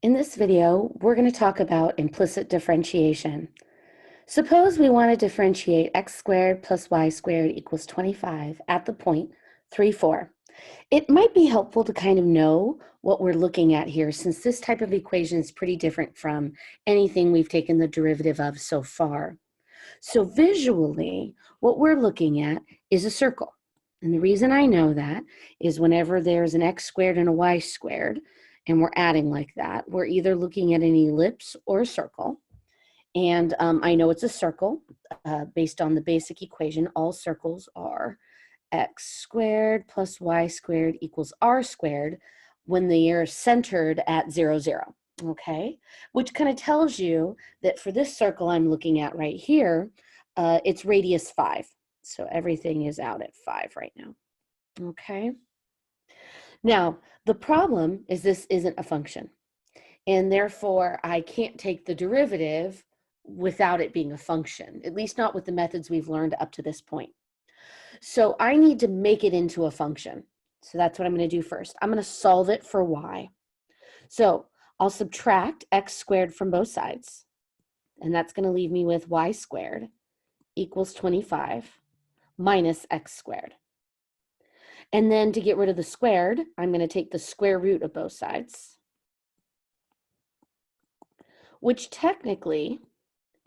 In this video, we're going to talk about implicit differentiation. Suppose we want to differentiate x squared plus y squared equals 25 at the point 3, 4. It might be helpful to kind of know what we're looking at here, since this type of equation is pretty different from anything we've taken the derivative of so far. So visually, what we're looking at is a circle. And the reason I know that is whenever there's an x squared and a y squared, and we're adding like that, we're either looking at an ellipse or a circle. And I know it's a circle based on the basic equation. All circles are x squared plus y squared equals r squared when they are centered at 0, 0. Okay, which kind of tells you that for this circle I'm looking at right here, it's radius 5. So everything is out at 5 right now. Okay. Now, the problem is this isn't a function, and therefore I can't take the derivative without it being a function, at least not with the methods we've learned up to this point. So I need to make it into a function. So that's what I'm going to do first. I'm going to solve it for y. So I'll subtract x squared from both sides, and that's going to leave me with y squared equals 25 minus x squared. And then to get rid of the squared, I'm going to take the square root of both sides, which technically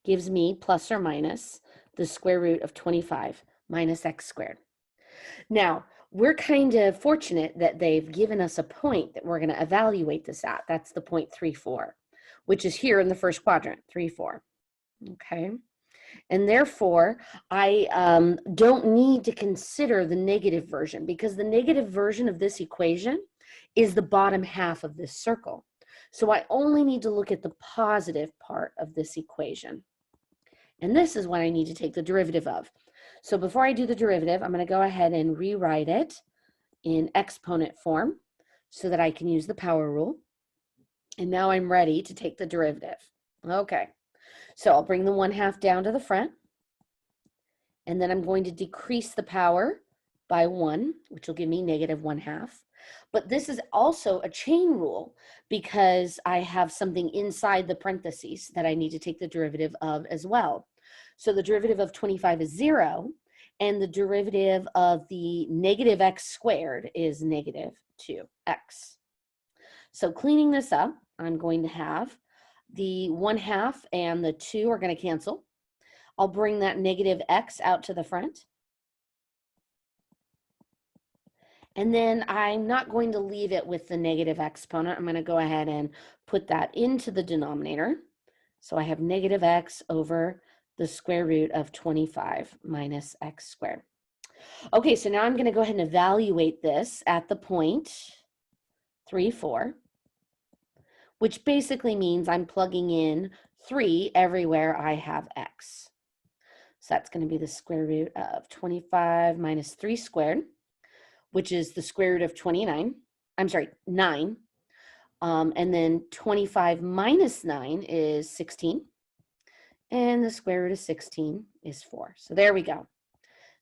gives me plus or minus the square root of 25 minus x squared. Now, we're kind of fortunate that they've given us a point that we're going to evaluate this at. That's the point 3, 4, which is here in the first quadrant, 3, 4. Okay. And therefore, I don't need to consider the negative version, because the negative version of this equation is the bottom half of this circle. So I only need to look at the positive part of this equation. And this is what I need to take the derivative of. So before I do the derivative, I'm going to go ahead and rewrite it in exponent form so that I can use the power rule. And now I'm ready to take the derivative. Okay. So I'll bring the 1/2 down to the front, and then I'm going to decrease the power by 1, which will give me negative 1/2. But this is also a chain rule because I have something inside the parentheses that I need to take the derivative of as well. So the derivative of 25 is 0, and the derivative of the negative x squared is negative 2x. So cleaning this up, I'm going to have the 1/2 and the 2 are going to cancel. I'll bring that negative x out to the front. And then I'm not going to leave it with the negative exponent. I'm going to go ahead and put that into the denominator. So I have negative x over the square root of 25 minus x squared. Okay, so now I'm going to go ahead and evaluate this at the point 3, 4. Which basically means I'm plugging in 3 everywhere I have x. So that's going to be the square root of 25 minus 3 squared, which is the square root of 29. I'm sorry, 9. And then 25 minus 9 is 16. And the square root of 16 is 4. So there we go.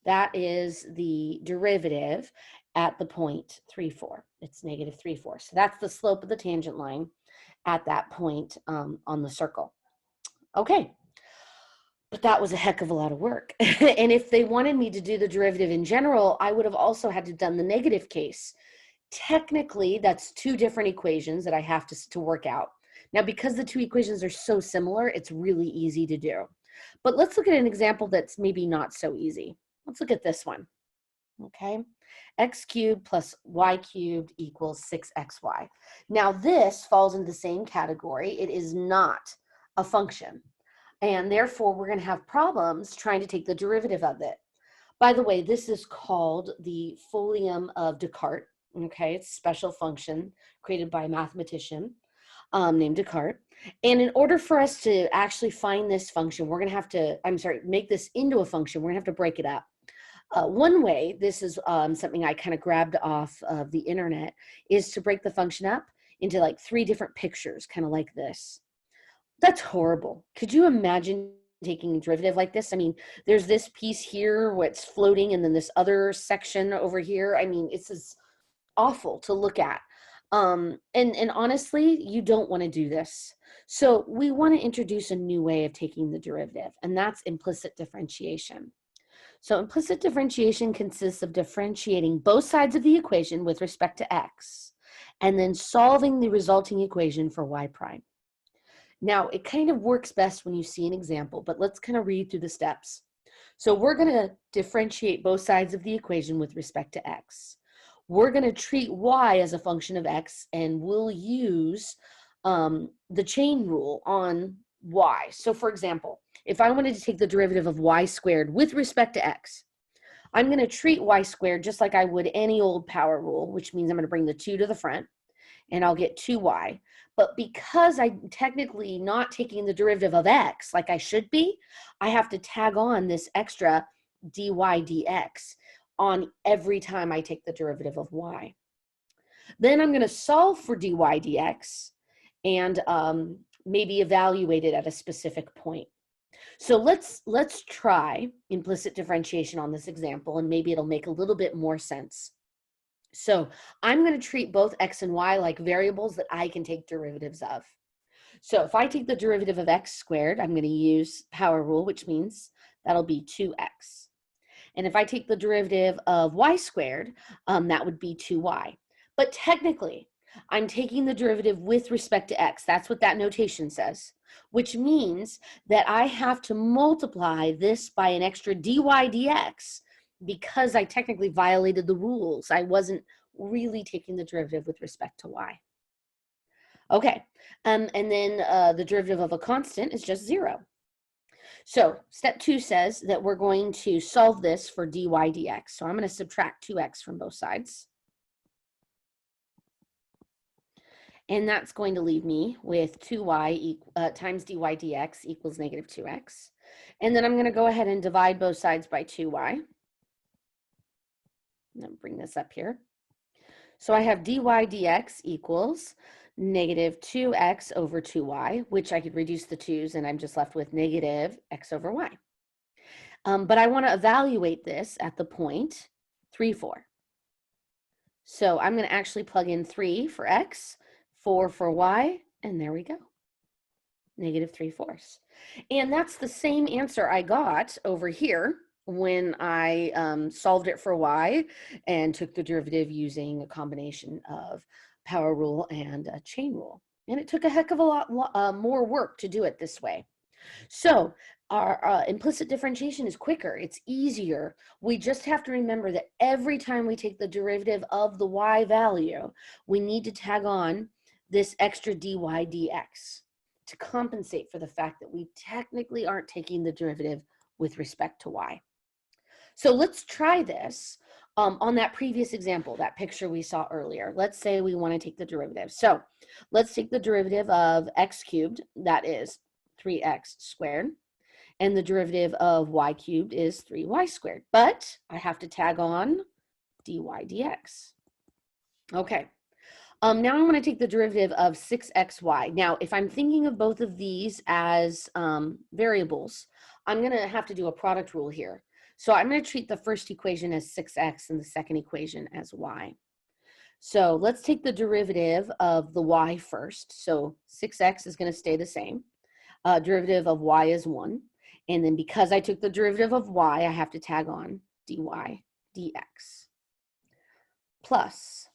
That is the derivative at the point 3, 4. It's negative 3, 4. So that's the slope of the tangent line at that point on the circle. Okay, but that was a heck of a lot of work. And if they wanted me to do the derivative in general, I would have also had to done the negative case. Technically, that's 2 different equations that I have to work out. Now, because the 2 equations are so similar, it's really easy to do. But let's look at an example that's maybe not so easy. Let's look at this one. Okay, x cubed plus y cubed equals 6xy. Now this falls in the same category. It is not a function, and therefore we're going to have problems trying to take the derivative of it. By the way, this is called the folium of Descartes. Okay, it's a special function created by a mathematician named Descartes. And in order for us to actually find this function, we're going to have to, make this into a function, we're going to have to break it up. One way, this is something I kind of grabbed off of the internet, is to break the function up into like 3 different pictures, kind of like this. That's horrible. Could you imagine taking a derivative like this? I mean, there's this piece here where it's floating, and then this other section over here. I mean, it's just awful to look at. And honestly, you don't want to do this. So we want to introduce a new way of taking the derivative, and that's implicit differentiation. So implicit differentiation consists of differentiating both sides of the equation with respect to x, and then solving the resulting equation for y prime. Now, it kind of works best when you see an example, but let's kind of read through the steps. So we're going to differentiate both sides of the equation with respect to x. We're going to treat y as a function of x, and we'll use the chain rule on y. So for example, if I wanted to take the derivative of y squared with respect to x, I'm going to treat y squared just like I would any old power rule, which means I'm going to bring the 2 to the front, and I'll get 2y. But because I'm technically not taking the derivative of x like I should be, I have to tag on this extra dy dx on every time I take the derivative of y. Then I'm going to solve for dy dx and maybe evaluate it at a specific point. So let's try implicit differentiation on this example, and maybe it'll make a little bit more sense. So I'm going to treat both x and y like variables that I can take derivatives of. So if I take the derivative of x squared, I'm going to use power rule, which means that'll be 2x. And if I take the derivative of y squared, that would be 2y. But technically, I'm taking the derivative with respect to x. That's what that notation says, which means that I have to multiply this by an extra dy dx because I technically violated the rules. I wasn't really taking the derivative with respect to y. Okay, and then the derivative of a constant is just 0. So step 2 says that we're going to solve this for dy dx. So I'm going to subtract 2x from both sides. And that's going to leave me with 2y times dy dx equals negative 2x. And then I'm going to go ahead and divide both sides by 2y. I'm going to bring this up here. So I have dy dx equals negative 2x over 2y, which I could reduce the 2's, and I'm just left with negative x over y. But I want to evaluate this at the point 3, 4. So I'm going to actually plug in 3 for x, 4 for y, and there we go. Negative 3/4. And that's the same answer I got over here when I solved it for y and took the derivative using a combination of power rule and a chain rule. And it took a heck of a lot more work to do it this way. So our implicit differentiation is quicker. It's easier. We just have to remember that every time we take the derivative of the y value, we need to tag on this extra dy dx to compensate for the fact that we technically aren't taking the derivative with respect to y. So let's try this on that previous example, that picture we saw earlier. Let's say we want to take the derivative. So let's take the derivative of x cubed, that is 3x squared, and the derivative of y cubed is 3y squared. But I have to tag on dy dx. Okay. Now I'm going to take the derivative of 6xy. Now, if I'm thinking of both of these as variables, I'm going to have to do a product rule here. So I'm going to treat the first equation as 6x and the second equation as y. So let's take the derivative of the y first. So 6x is going to stay the same. Derivative of y is 1. And then because I took the derivative of y, I have to tag on dy dx. Plus,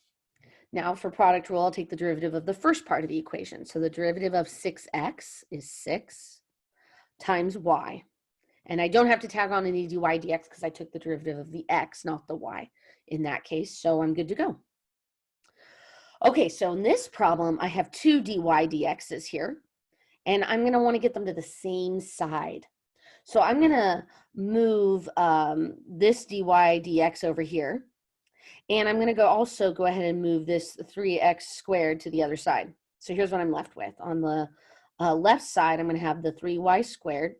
now for product rule, I'll take the derivative of the first part of the equation. So the derivative of 6x is 6 times y. And I don't have to tag on any dy dx because I took the derivative of the x, not the y in that case. So I'm good to go. Okay, so in this problem, I have 2 dy dx's here. And I'm going to want to get them to the same side. So I'm going to move this dy dx over here. And I'm going to also go ahead and move this 3x squared to the other side. So here's what I'm left with. On the left side, I'm going to have the 3y squared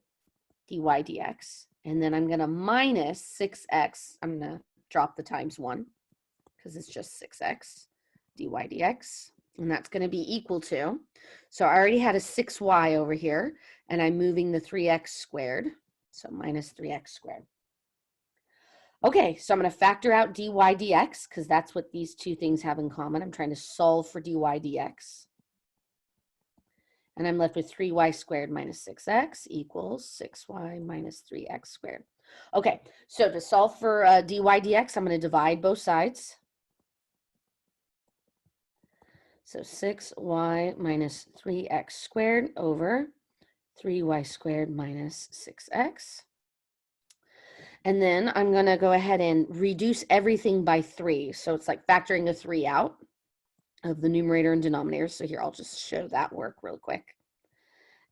dy dx. And then I'm going to minus 6x. I'm going to drop the times 1 because it's just 6x dy dx. And that's going to be equal to, so I already had a 6y over here, and I'm moving the 3x squared. So minus 3x squared. Okay, so I'm going to factor out dy dx because that's what these two things have in common. I'm trying to solve for dy dx. And I'm left with 3y squared minus 6x equals 6y minus 3x squared. Okay, so to solve for dy dx, I'm going to divide both sides. So 6y minus 3x squared over 3y squared minus 6x. And then I'm going to go ahead and reduce everything by 3. So it's like factoring a 3 out of the numerator and denominator. So here, I'll just show that work real quick.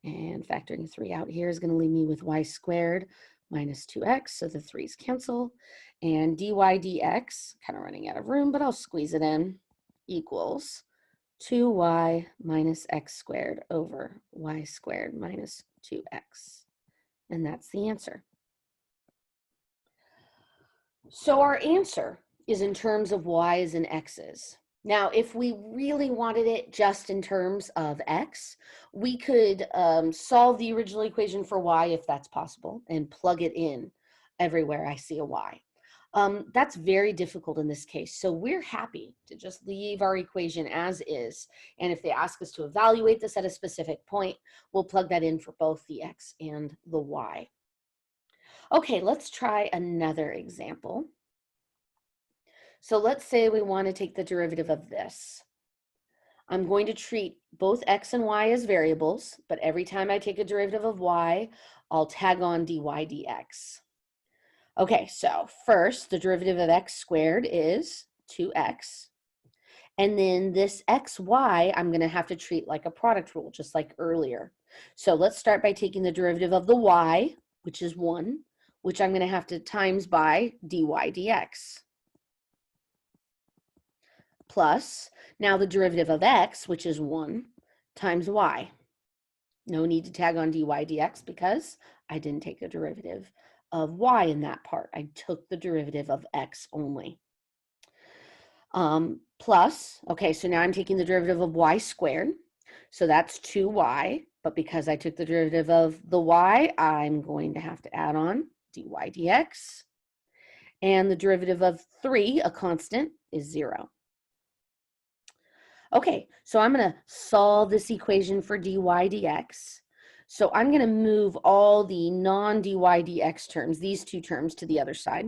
And factoring 3 out here is going to leave me with y squared minus 2x. So the 3's cancel. And dy dx, kind of running out of room, but I'll squeeze it in, equals 2y minus x squared over y squared minus 2x. And that's the answer. So our answer is in terms of y's and x's. Now, if we really wanted it just in terms of x, we could solve the original equation for y if that's possible and plug it in everywhere I see a y. That's very difficult in this case. So we're happy to just leave our equation as is. And if they ask us to evaluate this at a specific point, we'll plug that in for both the x and the y. Okay, let's try another example. So let's say we want to take the derivative of this. I'm going to treat both x and y as variables, but every time I take a derivative of y, I'll tag on dy dx. Okay, so first, the derivative of x squared is 2x. And then this xy, I'm going to have to treat like a product rule, just like earlier. So let's start by taking the derivative of the y, which is 1, which I'm going to have to times by dy dx. Plus, now the derivative of x, which is 1, times y. No need to tag on dy dx because I didn't take the derivative of y in that part. I took the derivative of x only. Plus, okay, so now I'm taking the derivative of y squared. So that's 2y, but because I took the derivative of the y, I'm going to have to add on dy dx. And the derivative of 3, a constant, is 0. Okay, so I'm going to solve this equation for dy dx. So I'm going to move all the non-dy dx terms, these two terms, to the other side.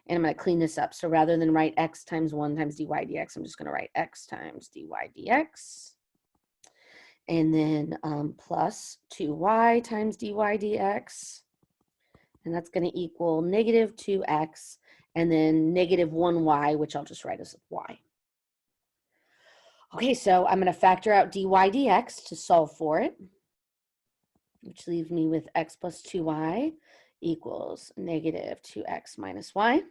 And I'm going to clean this up. So rather than write x times 1 times dy dx, I'm just going to write x times dy dx. And then plus 2y times dy dx. And that's going to equal negative 2x. And then negative 1y, which I'll just write as y. Okay, so I'm going to factor out dy dx to solve for it, which leaves me with x plus 2y equals negative 2x minus y.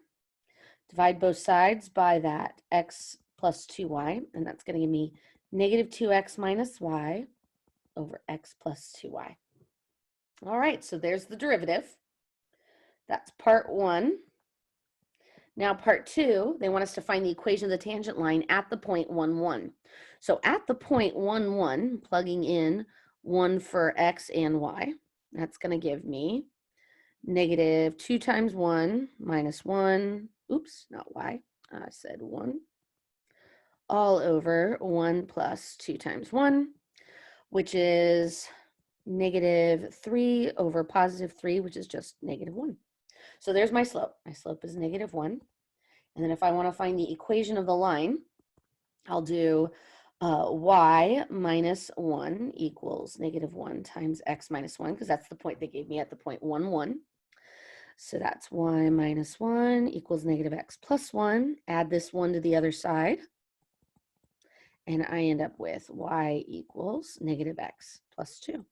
Divide both sides by that x plus 2y, and that's going to give me negative 2x minus y over x plus 2y. All right, so there's the derivative. That's part 1. Now part 2, they want us to find the equation of the tangent line at the point 1, 1. So at the point 1, 1, plugging in 1 for x and y, that's going to give me negative 2 times 1 minus 1, oops, not y, I said 1, all over 1 plus 2 times 1, which is negative 3 over positive 3, which is just negative 1. So there's my slope. My slope is negative 1. And then if I want to find the equation of the line, I'll do y minus 1 equals negative 1 times x minus 1, because that's the point they gave me at the point 1, 1. So that's y minus 1 equals negative x plus 1. Add this 1 to the other side. And I end up with y equals negative x plus 2.